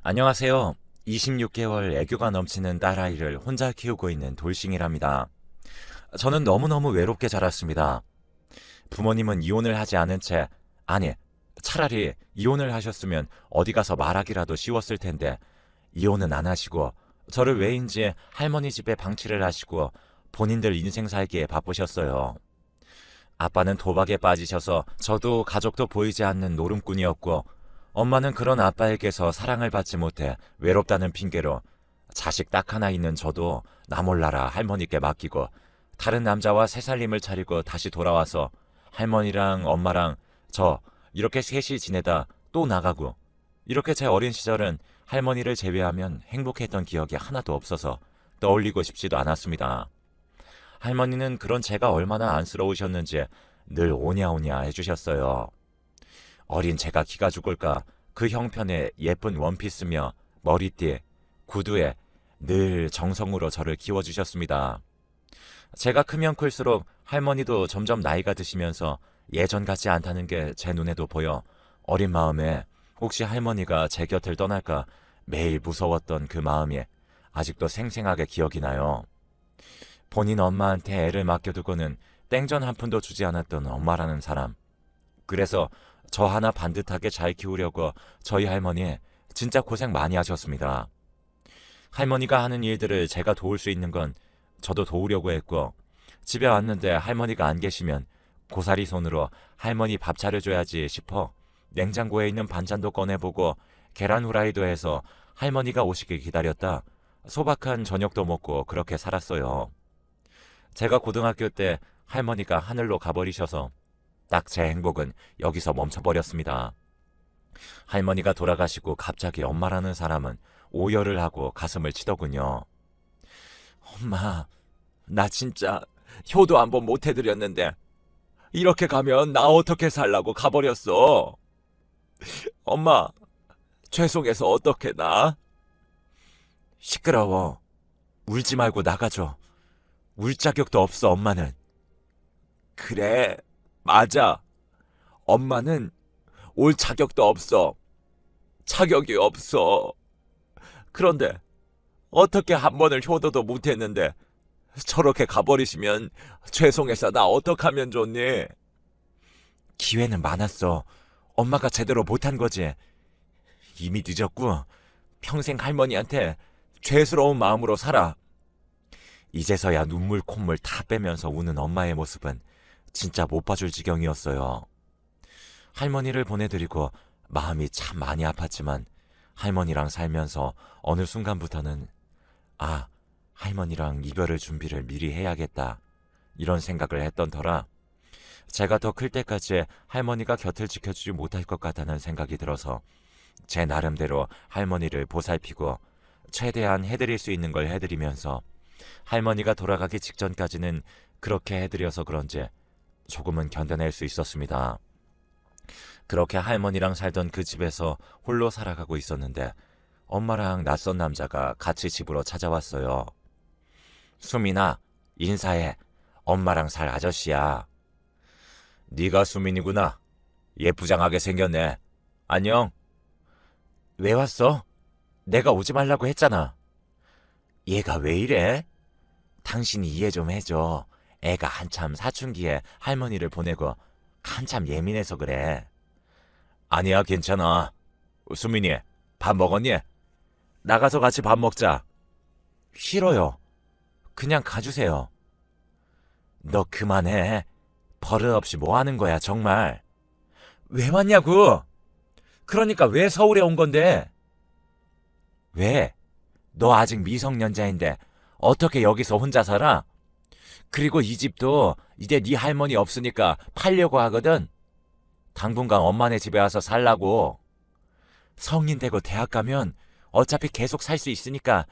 안녕하세요. 26개월 애교가 넘치는 딸아이를 혼자 키우고 있는 돌싱이랍니다. 저는 너무너무 외롭게 자랐습니다. 부모님은 이혼을 하지 않은 채, 아니, 차라리 이혼을 하셨으면 어디 가서 말하기라도 쉬웠을 텐데, 이혼은 안 하시고, 저를 왜인지 할머니 집에 방치를 하시고, 본인들 인생 살기에 바쁘셨어요. 아빠는 도박에 빠지셔서 저도 가족도 보이지 않는 노름꾼이었고, 엄마는 그런 아빠에게서 사랑을 받지 못해 외롭다는 핑계로 자식 딱 하나 있는 저도 나 몰라라 할머니께 맡기고 다른 남자와 새 살림을 차리고 다시 돌아와서 할머니랑 엄마랑 저 이렇게 셋이 지내다 또 나가고, 이렇게 제 어린 시절은 할머니를 제외하면 행복했던 기억이 하나도 없어서 떠올리고 싶지도 않았습니다. 할머니는 그런 제가 얼마나 안쓰러우셨는지 늘 오냐오냐 해주셨어요. 어린 제가 기가 죽을까 그 형편의 예쁜 원피스며 머리띠, 구두에 늘 정성으로 저를 키워주셨습니다. 제가 크면 클수록 할머니도 점점 나이가 드시면서 예전 같지 않다는 게 제 눈에도 보여 어린 마음에 혹시 할머니가 제 곁을 떠날까 매일 무서웠던 그 마음이 아직도 생생하게 기억이 나요. 본인 엄마한테 애를 맡겨두고는 땡전 한 푼도 주지 않았던 엄마라는 사람. 그래서 저 하나 반듯하게 잘 키우려고 저희 할머니 진짜 고생 많이 하셨습니다. 할머니가 하는 일들을 제가 도울 수 있는 건 저도 도우려고 했고, 집에 왔는데 할머니가 안 계시면 고사리 손으로 할머니 밥 차려줘야지 싶어 냉장고에 있는 반찬도 꺼내보고 계란 후라이도 해서 할머니가 오시길 기다렸다 소박한 저녁도 먹고 그렇게 살았어요. 제가 고등학교 때 할머니가 하늘로 가버리셔서 딱 제 행복은 여기서 멈춰버렸습니다. 할머니가 돌아가시고 갑자기 엄마라는 사람은 오열을 하고 가슴을 치더군요. 엄마, 나 진짜 효도 한번 못 해드렸는데 이렇게 가면 나 어떻게 살라고 가버렸어. 엄마, 죄송해서 어떻게 나? 시끄러워. 울지 말고 나가줘. 울 자격도 없어, 엄마는. 그래, 맞아. 엄마는 올 자격도 없어. 자격이 없어. 그런데 어떻게 한 번을 효도도 못했는데 저렇게 가버리시면 죄송해서 나 어떡하면 좋니? 기회는 많았어. 엄마가 제대로 못한 거지. 이미 늦었고 평생 할머니한테 죄스러운 마음으로 살아. 이제서야 눈물 콧물 다 빼면서 우는 엄마의 모습은 진짜 못 봐줄 지경이었어요. 할머니를 보내드리고 마음이 참 많이 아팠지만 할머니랑 살면서 어느 순간부터는 할머니랑 이별의 준비를 미리 해야겠다 이런 생각을 했던 터라 제가 더 클 때까지 할머니가 곁을 지켜주지 못할 것 같다는 생각이 들어서 제 나름대로 할머니를 보살피고 최대한 해드릴 수 있는 걸 해드리면서 할머니가 돌아가기 직전까지는 그렇게 해드려서 그런지 조금은 견뎌낼 수 있었습니다. 그렇게 할머니랑 살던 그 집에서 홀로 살아가고 있었는데 엄마랑 낯선 남자가 같이 집으로 찾아왔어요. 수민아, 인사해. 엄마랑 살 아저씨야. 네가 수민이구나. 예쁘장하게 생겼네. 안녕. 왜 왔어? 내가 오지 말라고 했잖아. 얘가 왜 이래? 당신이 이해 좀 해줘. 애가 한참 사춘기에 할머니를 보내고 한참 예민해서 그래. 아니야, 괜찮아. 수민이, 밥 먹었니? 나가서 같이 밥 먹자. 싫어요. 그냥 가주세요. 너 그만해. 버릇없이 뭐 하는 거야, 정말. 왜 왔냐고? 그러니까 왜 서울에 온 건데? 왜? 너 아직 미성년자인데 어떻게 여기서 혼자 살아? 그리고 이 집도 이제 네 할머니 없으니까 팔려고 하거든. 당분간 엄마네 집에 와서 살라고. 성인 되고 대학 가면 어차피 계속 살 수 있으니까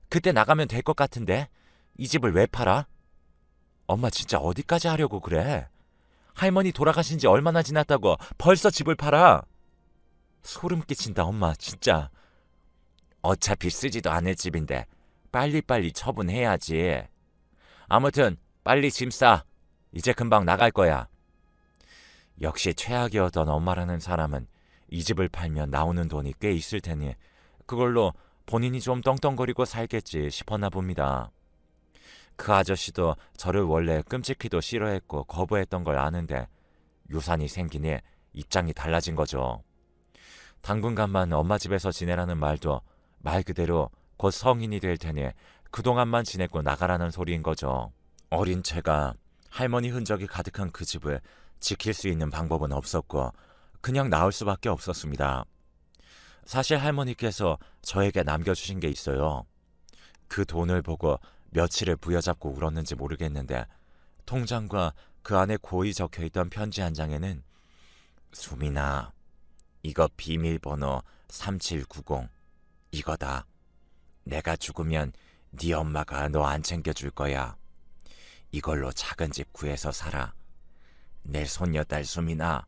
그때 나가면 될 것 같은데 이 집을 왜 팔아? 엄마 진짜 어디까지 하려고 그래? 할머니 돌아가신 지 얼마나 지났다고 벌써 집을 팔아? 소름 끼친다, 엄마 진짜. 어차피 쓰지도 않을 집인데 빨리빨리 처분해야지. 아무튼 빨리 짐 싸. 이제 금방 나갈 거야. 역시 최악이었던 엄마라는 사람은 이 집을 팔면 나오는 돈이 꽤 있을 테니 그걸로 본인이 좀 떵떵거리고 살겠지 싶었나 봅니다. 그 아저씨도 저를 원래 끔찍히도 싫어했고 거부했던 걸 아는데 유산이 생기니 입장이 달라진 거죠. 당분간만 엄마 집에서 지내라는 말도 말 그대로 곧 성인이 될 테니 그동안만 지내고 나가라는 소리인 거죠. 어린 제가 할머니 흔적이 가득한 그 집을 지킬 수 있는 방법은 없었고 그냥 나올 수밖에 없었습니다. 사실 할머니께서 저에게 남겨주신 게 있어요. 그 돈을 보고 며칠을 부여잡고 울었는지 모르겠는데 통장과 그 안에 고이 적혀있던 편지 한 장에는 수민아, 이거 비밀번호 3790 이거다. 내가 죽으면 네 엄마가 너 안 챙겨줄 거야. 이걸로 작은 집 구해서 살아. 내 손녀딸 수민아,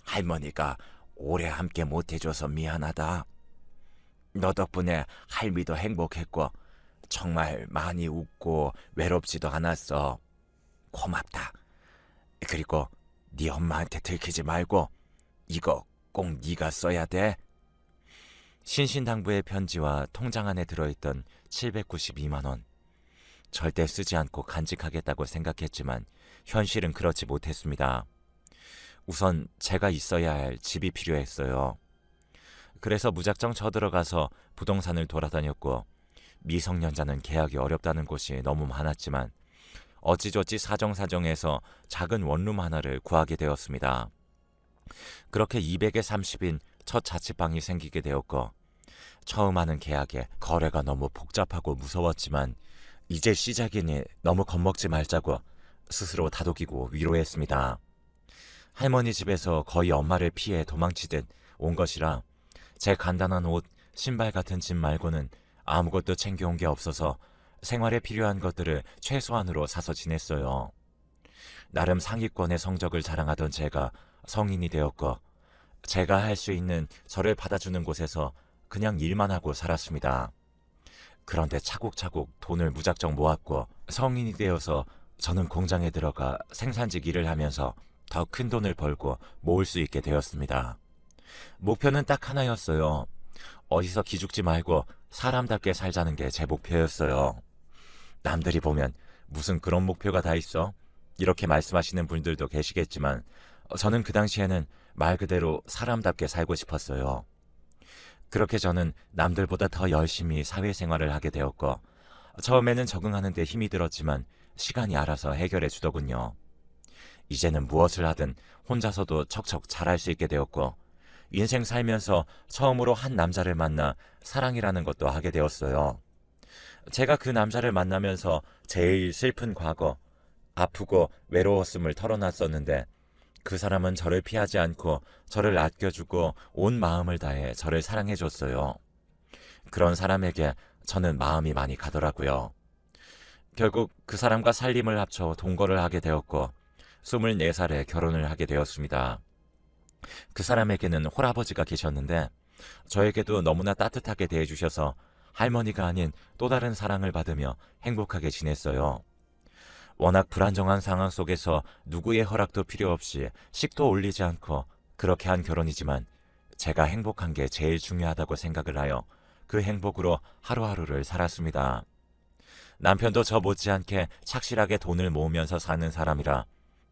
할머니가 오래 함께 못해줘서 미안하다. 너 덕분에 할미도 행복했고 정말 많이 웃고 외롭지도 않았어. 고맙다. 그리고 네 엄마한테 들키지 말고 이거 꼭 네가 써야 돼. 신신당부의 편지와 통장 안에 들어있던 792만 원. 절대 쓰지 않고 간직하겠다고 생각했지만 현실은 그렇지 못했습니다. 우선 제가 있어야 할 집이 필요했어요. 그래서 무작정 쳐들어가서 부동산을 돌아다녔고 미성년자는 계약이 어렵다는 곳이 너무 많았지만 어찌저찌 사정사정해서 작은 원룸 하나를 구하게 되었습니다. 그렇게 200에 30인 첫 자취방이 생기게 되었고 처음 하는 계약에 거래가 너무 복잡하고 무서웠지만 이제 시작이니 너무 겁먹지 말자고 스스로 다독이고 위로했습니다. 할머니 집에서 거의 엄마를 피해 도망치듯 온 것이라 제 간단한 옷, 신발 같은 짐 말고는 아무것도 챙겨온 게 없어서 생활에 필요한 것들을 최소한으로 사서 지냈어요. 나름 상위권의 성적을 자랑하던 제가 성인이 되었고 제가 할 수 있는 저를 받아주는 곳에서 그냥 일만 하고 살았습니다. 그런데 차곡차곡 돈을 무작정 모았고 성인이 되어서 저는 공장에 들어가 생산직 일을 하면서 더 큰 돈을 벌고 모을 수 있게 되었습니다. 목표는 딱 하나였어요. 어디서 기죽지 말고 사람답게 살자는 게 제 목표였어요. 남들이 보면 무슨 그런 목표가 다 있어? 이렇게 말씀하시는 분들도 계시겠지만 저는 그 당시에는 말 그대로 사람답게 살고 싶었어요. 그렇게 저는 남들보다 더 열심히 사회생활을 하게 되었고 처음에는 적응하는 데 힘이 들었지만 시간이 알아서 해결해 주더군요. 이제는 무엇을 하든 혼자서도 척척 잘할 수 있게 되었고 인생 살면서 처음으로 한 남자를 만나 사랑이라는 것도 하게 되었어요. 제가 그 남자를 만나면서 제일 슬픈 과거, 아프고 외로웠음을 털어놨었는데 그 사람은 저를 피하지 않고 저를 아껴주고 온 마음을 다해 저를 사랑해줬어요. 그런 사람에게 저는 마음이 많이 가더라고요. 결국 그 사람과 살림을 합쳐 동거를 하게 되었고 24살에 결혼을 하게 되었습니다. 그 사람에게는 홀아버지가 계셨는데 저에게도 너무나 따뜻하게 대해주셔서 할머니가 아닌 또 다른 사랑을 받으며 행복하게 지냈어요. 워낙 불안정한 상황 속에서 누구의 허락도 필요 없이 식도 올리지 않고 그렇게 한 결혼이지만 제가 행복한 게 제일 중요하다고 생각을 하여 그 행복으로 하루하루를 살았습니다. 남편도 저 못지않게 착실하게 돈을 모으면서 사는 사람이라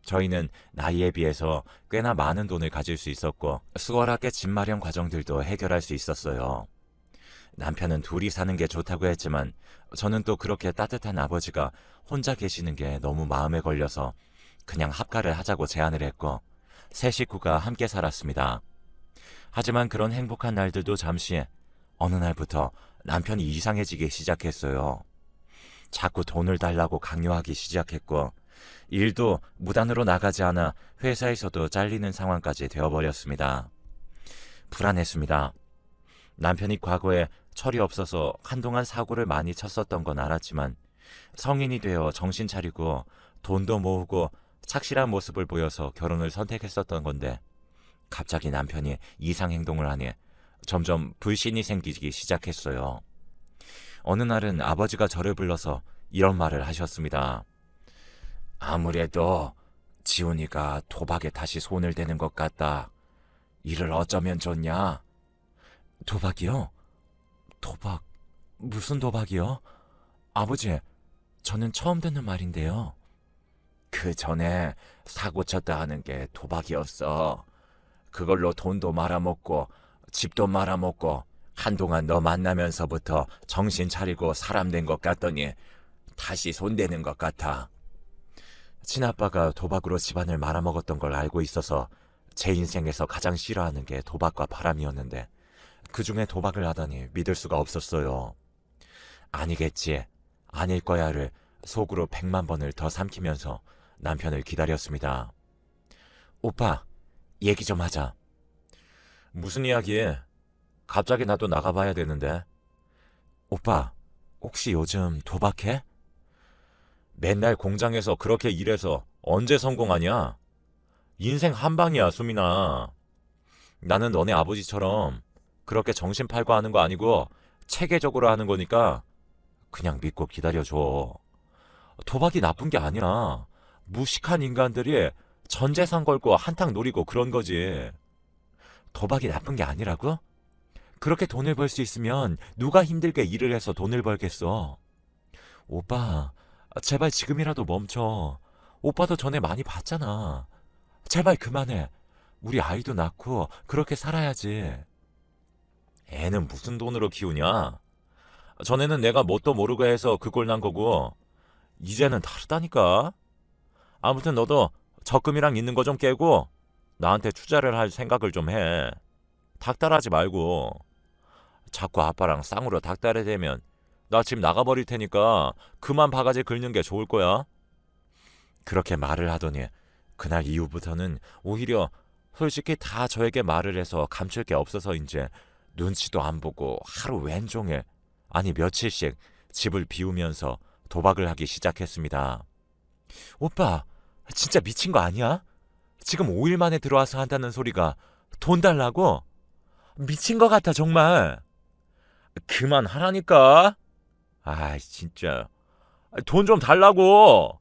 저희는 나이에 비해서 꽤나 많은 돈을 가질 수 있었고 수월하게 집 마련 과정들도 해결할 수 있었어요. 남편은 둘이 사는 게 좋다고 했지만 저는 또 그렇게 따뜻한 아버지가 혼자 계시는 게 너무 마음에 걸려서 그냥 합가를 하자고 제안을 했고 세 식구가 함께 살았습니다. 하지만 그런 행복한 날들도 잠시 어느 날부터 남편이 이상해지기 시작했어요. 자꾸 돈을 달라고 강요하기 시작했고 일도 무단으로 나가지 않아 회사에서도 잘리는 상황까지 되어버렸습니다. 불안했습니다. 남편이 과거에 철이 없어서 한동안 사고를 많이 쳤었던 건 알았지만 성인이 되어 정신 차리고 돈도 모으고 착실한 모습을 보여서 결혼을 선택했었던 건데 갑자기 남편이 이상 행동을 하니 점점 불신이 생기기 시작했어요. 어느 날은 아버지가 저를 불러서 이런 말을 하셨습니다. 아무래도 지훈이가 도박에 다시 손을 대는 것 같다. 이를 어쩌면 좋냐? 도박이요? 도박, 무슨 도박이요? 아버지, 저는 처음 듣는 말인데요. 그 전에 사고 쳤다 하는 게 도박이었어. 그걸로 돈도 말아먹고 집도 말아먹고 한동안 너 만나면서부터 정신 차리고 사람 된 것 같더니 다시 손대는 것 같아. 친아빠가 도박으로 집안을 말아먹었던 걸 알고 있어서 제 인생에서 가장 싫어하는 게 도박과 바람이었는데 그중에 도박을 하다니 믿을 수가 없었어요. 아니겠지, 아닐 거야를 속으로 100만 번을 더 삼키면서 남편을 기다렸습니다. 오빠, 얘기 좀 하자. 무슨 이야기? 갑자기 나도 나가봐야 되는데. 오빠, 혹시 요즘 도박해? 맨날 공장에서 그렇게 일해서 언제 성공하냐? 인생 한 방이야, 수민아. 나는 너네 아버지처럼 그렇게 정신 팔고 하는 거 아니고 체계적으로 하는 거니까 그냥 믿고 기다려줘. 도박이 나쁜 게 아니라 무식한 인간들이 전 재산 걸고 한탕 노리고 그런 거지. 도박이 나쁜 게 아니라고? 그렇게 돈을 벌 수 있으면 누가 힘들게 일을 해서 돈을 벌겠어. 오빠, 제발 지금이라도 멈춰. 오빠도 전에 많이 봤잖아. 제발 그만해. 우리 아이도 낳고 그렇게 살아야지. 애는 무슨 돈으로 키우냐? 전에는 내가 뭣도 모르고 해서 그 꼴 난 거고 이제는 다르다니까. 아무튼 너도 적금이랑 있는 거 좀 깨고 나한테 투자를 할 생각을 좀 해. 닥달하지 말고. 자꾸 아빠랑 쌍으로 닥달해 대면 나 집 나가버릴 테니까 그만 바가지 긁는 게 좋을 거야. 그렇게 말을 하더니 그날 이후부터는 오히려 솔직히 다 저에게 말을 해서 감출 게 없어서 이제 눈치도 안 보고 하루 왼종일, 아니 며칠씩 집을 비우면서 도박을 하기 시작했습니다. 오빠, 진짜 미친 거 아니야? 지금 5일 만에 들어와서 한다는 소리가 돈 달라고? 미친 거 같아 정말. 그만하라니까. 아이 진짜. 돈 좀 달라고.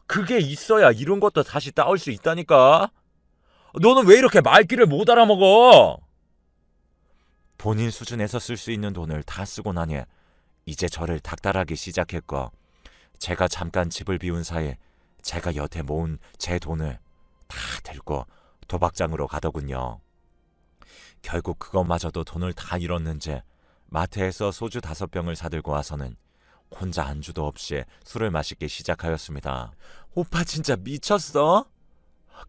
그게 있어야 이런 것도 다시 따올 수 있다니까. 너는 왜 이렇게 말귀를 못 알아먹어? 본인 수준에서 쓸 수 있는 돈을 다 쓰고 나니 이제 저를 닥달하기 시작했고, 제가 잠깐 집을 비운 사이 제가 여태 모은 제 돈을 다 들고 도박장으로 가더군요. 결국 그것마저도 돈을 다 잃었는지 마트에서 소주 5병을 사들고 와서는 혼자 안주도 없이 술을 마시기 시작하였습니다. 오빠 진짜 미쳤어?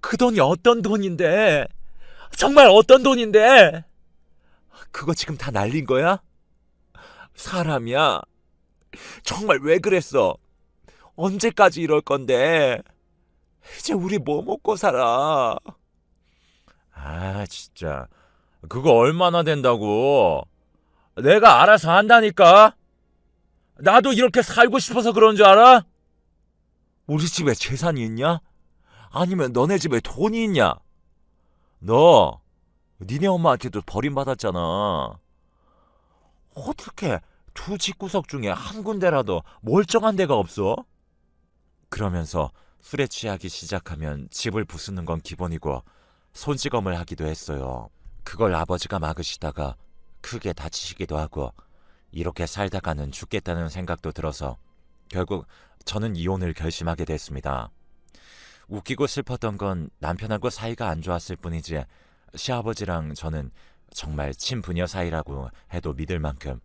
그 돈이 어떤 돈인데? 정말 어떤 돈인데? 그거 지금 다 날린 거야? 사람이야. 정말 왜 그랬어? 언제까지 이럴 건데? 이제 우리 뭐 먹고 살아? 아 진짜 그거 얼마나 된다고? 내가 알아서 한다니까? 나도 이렇게 살고 싶어서 그런 줄 알아? 우리 집에 재산이 있냐? 아니면 너네 집에 돈이 있냐? 너 니네 엄마한테도 버림받았잖아. 어떻게 두 집구석 중에 한 군데라도 멀쩡한 데가 없어? 그러면서 술에 취하기 시작하면 집을 부수는 건 기본이고 손찌검을 하기도 했어요. 그걸 아버지가 막으시다가 크게 다치시기도 하고, 이렇게 살다가는 죽겠다는 생각도 들어서 결국 저는 이혼을 결심하게 됐습니다. 웃기고 슬펐던 건 남편하고 사이가 안 좋았을 뿐이지 시아버지랑 저는 정말 친부녀 사이라고 해도 믿을 만큼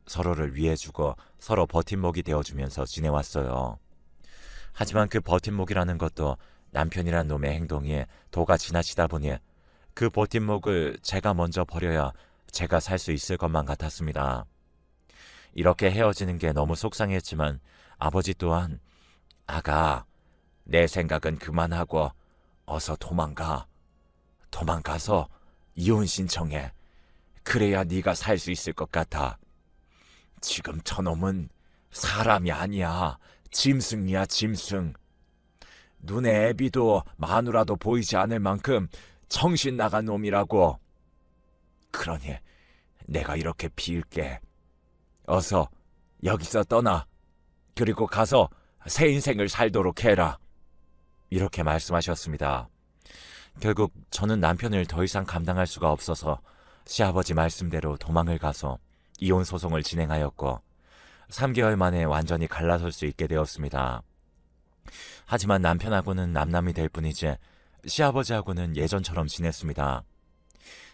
서로를 위해주고 서로 버팀목이 되어주면서 지내왔어요. 하지만 그 버팀목이라는 것도 남편이란 놈의 행동이 도가 지나치다 보니 그 버팀목을 제가 먼저 버려야 제가 살 수 있을 것만 같았습니다. 이렇게 헤어지는 게 너무 속상했지만 아버지 또한 아가, 내 생각은 그만하고 어서 도망가. 도망가서 이혼 신청해. 그래야 네가 살 수 있을 것 같아. 지금 저놈은 사람이 아니야. 짐승이야, 짐승. 눈에 애비도 마누라도 보이지 않을 만큼 정신 나간 놈이라고. 그러니 내가 이렇게 비울게. 어서 여기서 떠나. 그리고 가서 새 인생을 살도록 해라. 이렇게 말씀하셨습니다. 결국 저는 남편을 더 이상 감당할 수가 없어서 시아버지 말씀대로 도망을 가서 이혼 소송을 진행하였고 3개월 만에 완전히 갈라설 수 있게 되었습니다. 하지만 남편하고는 남남이 될 뿐이지 시아버지하고는 예전처럼 지냈습니다.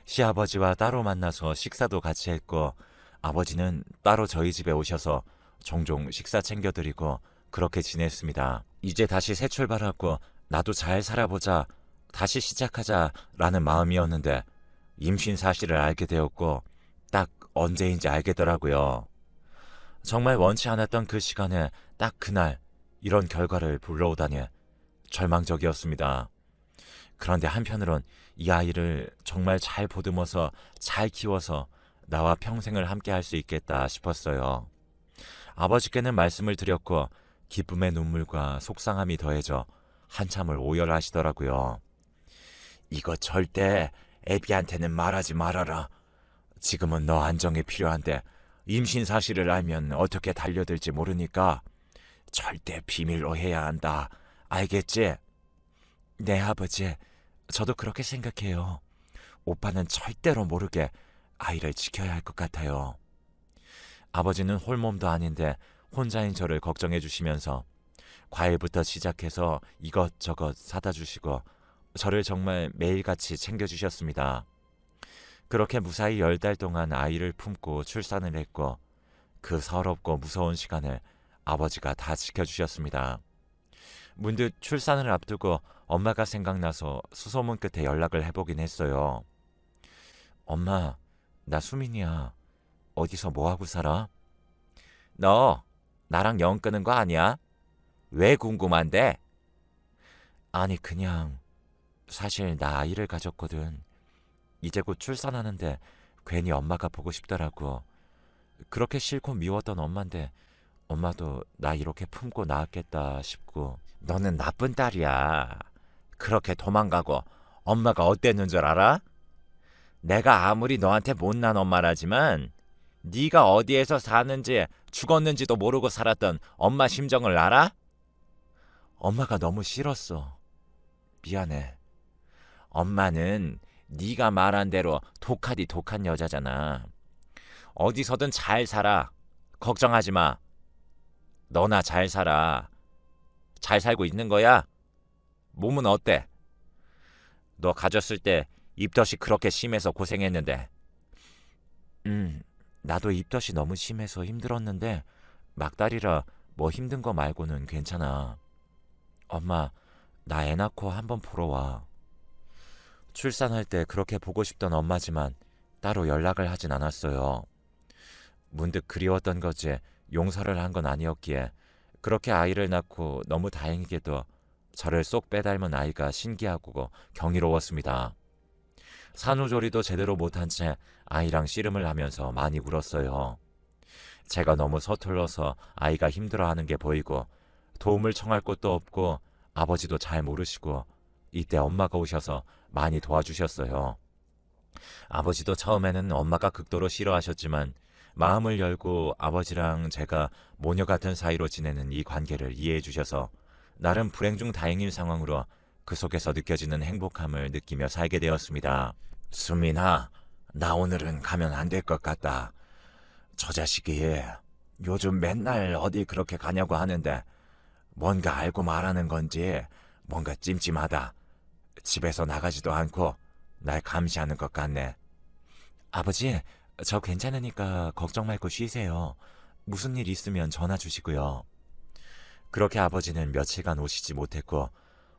시아버지와 따로 만나서 식사도 같이 했고 아버지는 따로 저희 집에 오셔서 종종 식사 챙겨드리고 그렇게 지냈습니다. 이제 다시 새 출발하고 나도 잘 살아보자, 다시 시작하자라는 마음이었는데 임신 사실을 알게 되었고 딱 언제인지 알겠더라고요. 정말 원치 않았던 그 시간에 딱 그날 이런 결과를 불러오다니 절망적이었습니다. 그런데 한편으론 이 아이를 정말 잘 보듬어서 잘 키워서 나와 평생을 함께 할 수 있겠다 싶었어요. 아버지께는 말씀을 드렸고 기쁨의 눈물과 속상함이 더해져 한참을 오열하시더라고요. 이거 절대 애비한테는 말하지 말아라. 지금은 너 안정이 필요한데 임신 사실을 알면 어떻게 달려들지 모르니까 절대 비밀로 해야 한다. 알겠지? 네, 아버지. 저도 그렇게 생각해요. 오빠는 절대로 모르게 아이를 지켜야 할 것 같아요. 아버지는 홀몸도 아닌데 혼자인 저를 걱정해 주시면서 과일부터 시작해서 이것저것 사다 주시고 저를 정말 매일같이 챙겨주셨습니다. 그렇게 무사히 10달 동안 아이를 품고 출산을 했고 그 서럽고 무서운 시간을 아버지가 다 지켜주셨습니다. 문득 출산을 앞두고 엄마가 생각나서 수소문 끝에 연락을 해보긴 했어요. 엄마, 나 수민이야. 어디서 뭐하고 살아? 너 나랑 영 끄는 거 아니야? 왜 궁금한데? 아니 그냥 사실 나 아이를 가졌거든. 이제 곧 출산하는데 괜히 엄마가 보고 싶더라고. 그렇게 싫고 미웠던 엄마인데 엄마도 나 이렇게 품고 낳았겠다 싶고. 너는 나쁜 딸이야. 그렇게 도망가고 엄마가 어땠는 줄 알아? 내가 아무리 너한테 못난 엄마라지만 네가 어디에서 사는지 죽었는지도 모르고 살았던 엄마 심정을 알아? 엄마가 너무 싫었어. 미안해. 엄마는 네가 말한 대로 독하디 독한 여자잖아. 어디서든 잘 살아. 걱정하지 마. 너나 잘 살아. 잘 살고 있는 거야? 몸은 어때? 너 가졌을 때 입덧이 그렇게 심해서 고생했는데. 나도 입덧이 너무 심해서 힘들었는데 막달이라 뭐 힘든 거 말고는 괜찮아. 엄마, 나 애 낳고 한번 보러 와. 출산할 때 그렇게 보고 싶던 엄마지만 따로 연락을 하진 않았어요. 문득 그리웠던 거지 용서를 한 건 아니었기에 그렇게 아이를 낳고 너무 다행이게도 저를 쏙 빼닮은 아이가 신기하고 경이로웠습니다. 산후조리도 제대로 못한 채 아이랑 씨름을 하면서 많이 울었어요. 제가 너무 서툴러서 아이가 힘들어하는 게 보이고 도움을 청할 곳도 없고 아버지도 잘 모르시고 이때 엄마가 오셔서 많이 도와주셨어요. 아버지도 처음에는 엄마가 극도로 싫어하셨지만 마음을 열고 아버지랑 제가 모녀 같은 사이로 지내는 이 관계를 이해해 주셔서 나름 불행 중 다행인 상황으로 그 속에서 느껴지는 행복함을 느끼며 살게 되었습니다. 수민아, 나 오늘은 가면 안 될 것 같다. 저 자식이 요즘 맨날 어디 그렇게 가냐고 하는데 뭔가 알고 말하는 건지 뭔가 찜찜하다. 집에서 나가지도 않고 날 감시하는 것 같네. 아버지, 저 괜찮으니까 걱정 말고 쉬세요. 무슨 일 있으면 전화 주시고요. 그렇게 아버지는 며칠간 오시지 못했고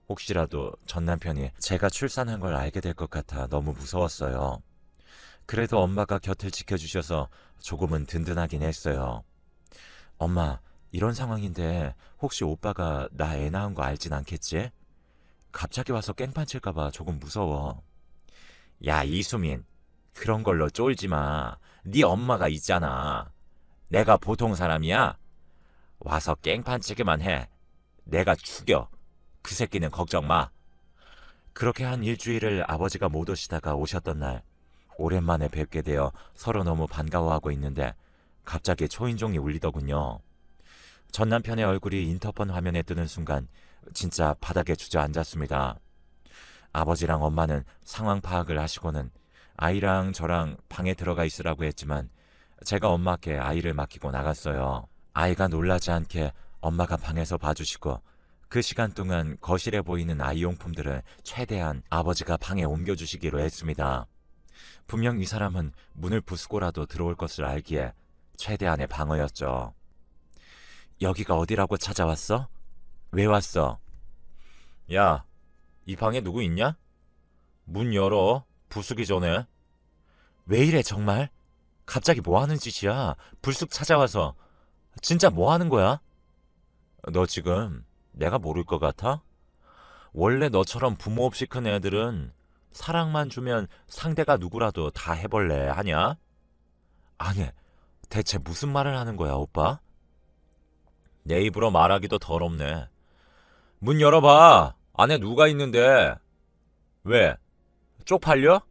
혹시라도 전 남편이 제가 출산한 걸 알게 될 것 같아 너무 무서웠어요. 그래도 엄마가 곁을 지켜주셔서 조금은 든든하긴 했어요. 엄마, 이런 상황인데 혹시 오빠가 나 애 낳은 거 알진 않겠지? 갑자기 와서 깽판 칠까봐 조금 무서워. 야, 이수민, 그런 걸로 쫄지 마. 네 엄마가 있잖아. 내가 보통 사람이야? 와서 깽판 치기만 해. 내가 죽여. 그 새끼는 걱정 마. 그렇게 한 일주일을 아버지가 못 오시다가 오셨던 날 오랜만에 뵙게 되어 서로 너무 반가워하고 있는데 갑자기 초인종이 울리더군요. 전 남편의 얼굴이 인터폰 화면에 뜨는 순간 진짜 바닥에 주저앉았습니다. 아버지랑 엄마는 상황 파악을 하시고는 아이랑 저랑 방에 들어가 있으라고 했지만 제가 엄마께 아이를 맡기고 나갔어요. 아이가 놀라지 않게 엄마가 방에서 봐주시고 그 시간 동안 거실에 보이는 아이용품들을 최대한 아버지가 방에 옮겨주시기로 했습니다. 분명 이 사람은 문을 부수고라도 들어올 것을 알기에 최대한의 방어였죠. 여기가 어디라고 찾아왔어? 왜 왔어? 야, 이 방에 누구 있냐? 문 열어. 부수기 전에. 왜 이래 정말? 갑자기 뭐 하는 짓이야? 불쑥 찾아와서. 진짜 뭐 하는 거야? 너 지금 내가 모를 것 같아? 원래 너처럼 부모 없이 큰 애들은 사랑만 주면 상대가 누구라도 다 해볼래 하냐? 아니, 대체 무슨 말을 하는 거야, 오빠? 내 입으로 말하기도 더럽네. 문 열어봐. 안에 누가 있는데. 왜? 쪽팔려?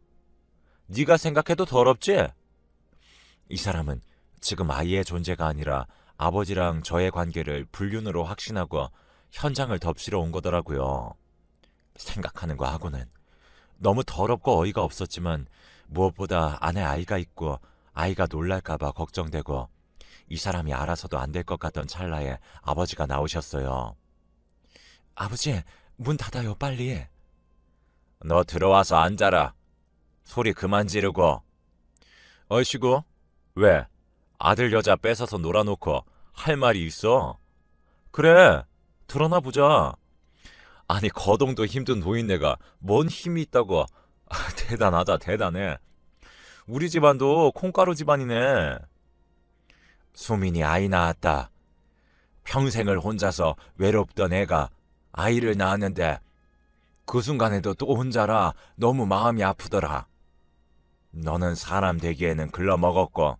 네가 생각해도 더럽지? 이 사람은 지금 아이의 존재가 아니라 아버지랑 저의 관계를 불륜으로 확신하고 현장을 덮치러 온 거더라고요. 생각하는 거 하고는 너무 더럽고 어이가 없었지만 무엇보다 안에 아이가 있고 아이가 놀랄까봐 걱정되고 이 사람이 알아서도 안 될 것 같던 찰나에 아버지가 나오셨어요. 아버지, 문 닫아요, 빨리. 너 들어와서 앉아라. 소리 그만 지르고. 어이씨구, 왜? 아들 여자 뺏어서 놀아놓고 할 말이 있어? 그래, 드러나 보자. 아니, 거동도 힘든 노인네가 뭔 힘이 있다고. 대단하다, 대단해. 우리 집안도 콩가루 집안이네. 수민이 아이 낳았다. 평생을 혼자서 외롭던 애가 아이를 낳았는데 그 순간에도 또 혼자라 너무 마음이 아프더라. 너는 사람 되기에는 글러먹었고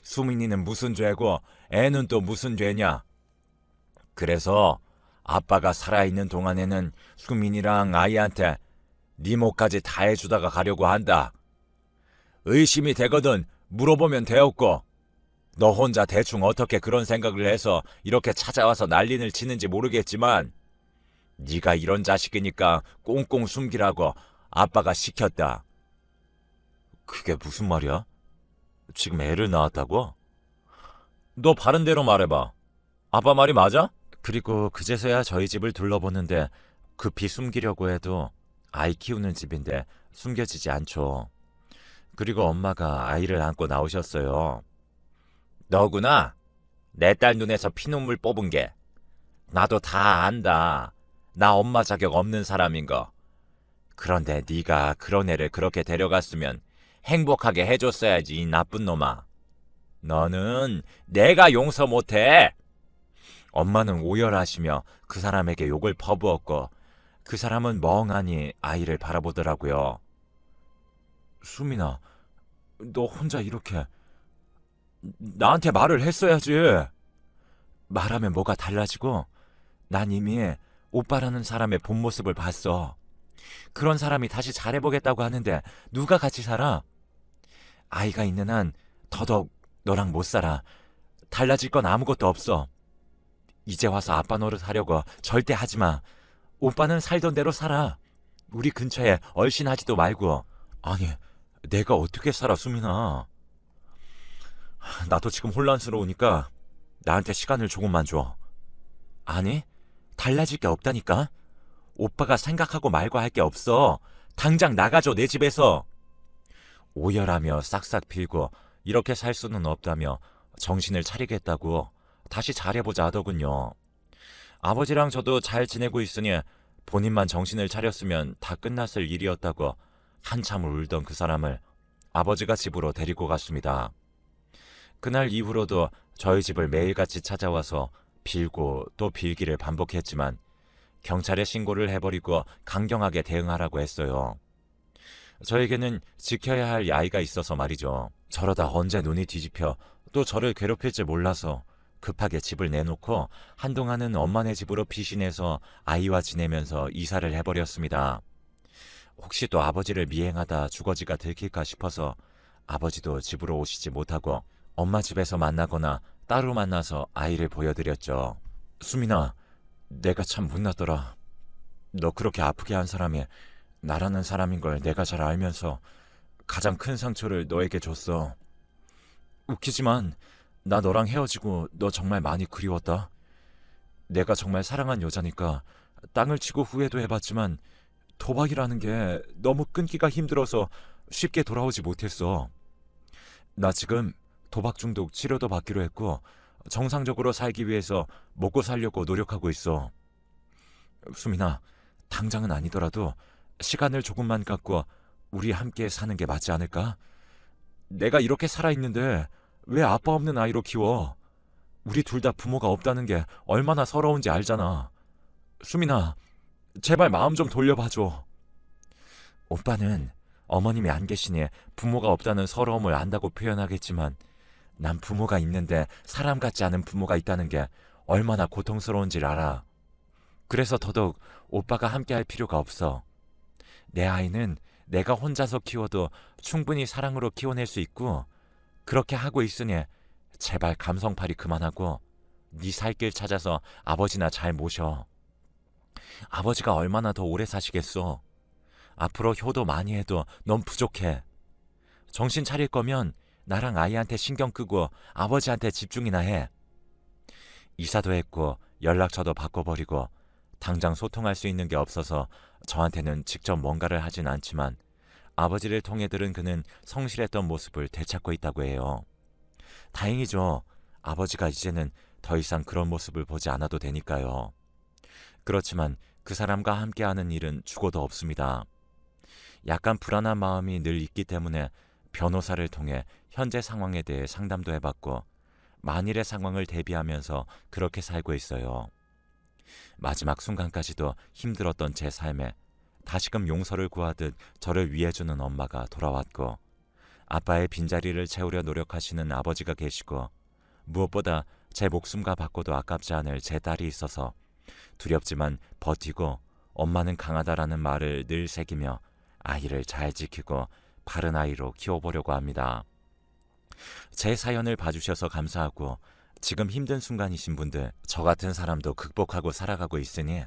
수민이는 무슨 죄고 애는 또 무슨 죄냐. 그래서 아빠가 살아있는 동안에는 수민이랑 아이한테 네 몫까지 다 해주다가 가려고 한다. 의심이 되거든 물어보면 되었고 너 혼자 대충 어떻게 그런 생각을 해서 이렇게 찾아와서 난리를 치는지 모르겠지만 네가 이런 자식이니까 꽁꽁 숨기라고 아빠가 시켰다. 그게 무슨 말이야? 지금 애를 낳았다고? 너 바른 대로 말해봐. 아빠 말이 맞아? 그리고 그제서야 저희 집을 둘러보는데 급히 숨기려고 해도 아이 키우는 집인데 숨겨지지 않죠. 그리고 엄마가 아이를 안고 나오셨어요. 너구나. 내 딸 눈에서 피눈물 뽑은 게. 나도 다 안다. 나 엄마 자격 없는 사람인 거. 그런데 네가 그런 애를 그렇게 데려갔으면 행복하게 해줬어야지, 이 나쁜 놈아. 너는 내가 용서 못해. 엄마는 오열하시며 그 사람에게 욕을 퍼부었고 그 사람은 멍하니 아이를 바라보더라고요. 수민아, 너 혼자 이렇게 나한테 말을 했어야지. 말하면 뭐가 달라지고 난 이미 오빠라는 사람의 본 모습을 봤어. 그런 사람이 다시 잘해보겠다고 하는데 누가 같이 살아? 아이가 있는 한 더더욱 너랑 못 살아. 달라질 건 아무것도 없어. 이제 와서 아빠 노릇 하려고 절대 하지 마. 오빠는 살던 대로 살아. 우리 근처에 얼씬하지도 말고. 아니, 내가 어떻게 살아, 수민아. 나도 지금 혼란스러우니까 나한테 시간을 조금만 줘. 아니, 달라질 게 없다니까. 오빠가 생각하고 말고 할 게 없어. 당장 나가줘, 내 집에서. 오열하며 싹싹 빌고 이렇게 살 수는 없다며 정신을 차리겠다고 다시 잘해보자 하더군요. 아버지랑 저도 잘 지내고 있으니 본인만 정신을 차렸으면 다 끝났을 일이었다고 한참을 울던 그 사람을 아버지가 집으로 데리고 갔습니다. 그날 이후로도 저희 집을 매일같이 찾아와서 빌고 또 빌기를 반복했지만 경찰에 신고를 해버리고 강경하게 대응하라고 했어요. 저에게는 지켜야 할 아이가 있어서 말이죠. 저러다 언제 눈이 뒤집혀 또 저를 괴롭힐지 몰라서 급하게 집을 내놓고 한동안은 엄마네 집으로 피신해서 아이와 지내면서 이사를 해버렸습니다. 혹시 또 아버지를 미행하다 주거지가 들킬까 싶어서 아버지도 집으로 오시지 못하고 엄마 집에서 만나거나 따로 만나서 아이를 보여드렸죠. 수민아, 내가 참 못났더라. 너 그렇게 아프게 한 사람이 나라는 사람인 걸 내가 잘 알면서 가장 큰 상처를 너에게 줬어. 웃기지만 나 너랑 헤어지고 너 정말 많이 그리웠다. 내가 정말 사랑한 여자니까 땅을 치고 후회도 해봤지만 도박이라는 게 너무 끊기가 힘들어서 쉽게 돌아오지 못했어. 나 지금 도박 중독 치료도 받기로 했고 정상적으로 살기 위해서 먹고 살려고 노력하고 있어. 수민아, 당장은 아니더라도 시간을 조금만 갖고 우리 함께 사는 게 맞지 않을까? 내가 이렇게 살아있는데 왜 아빠 없는 아이로 키워? 우리 둘 다 부모가 없다는 게 얼마나 서러운지 알잖아. 수민아, 제발 마음 좀 돌려봐줘. 오빠는 어머님이 안 계시니 부모가 없다는 서러움을 안다고 표현하겠지만 난 부모가 있는데 사람 같지 않은 부모가 있다는 게 얼마나 고통스러운지를 알아. 그래서 더더욱 오빠가 함께할 필요가 없어. 내 아이는 내가 혼자서 키워도 충분히 사랑으로 키워낼 수 있고 그렇게 하고 있으니 제발 감성팔이 그만하고 네 살 길 찾아서 아버지나 잘 모셔. 아버지가 얼마나 더 오래 사시겠어. 앞으로 효도 많이 해도 넌 부족해. 정신 차릴 거면 나랑 아이한테 신경 끄고 아버지한테 집중이나 해. 이사도 했고 연락처도 바꿔버리고 당장 소통할 수 있는 게 없어서 저한테는 직접 뭔가를 하진 않지만 아버지를 통해 들은 그는 성실했던 모습을 되찾고 있다고 해요. 다행이죠. 아버지가 이제는 더 이상 그런 모습을 보지 않아도 되니까요. 그렇지만 그 사람과 함께하는 일은 죽어도 없습니다. 약간 불안한 마음이 늘 있기 때문에 변호사를 통해 현재 상황에 대해 상담도 해봤고 만일의 상황을 대비하면서 그렇게 살고 있어요. 마지막 순간까지도 힘들었던 제 삶에 다시금 용서를 구하듯 저를 위해주는 엄마가 돌아왔고 아빠의 빈자리를 채우려 노력하시는 아버지가 계시고 무엇보다 제 목숨과 바꿔도 아깝지 않을 제 딸이 있어서 두렵지만 버티고 엄마는 강하다라는 말을 늘 새기며 아이를 잘 지키고 바른 아이로 키워보려고 합니다. 제 사연을 봐주셔서 감사하고 지금 힘든 순간이신 분들, 저 같은 사람도 극복하고 살아가고 있으니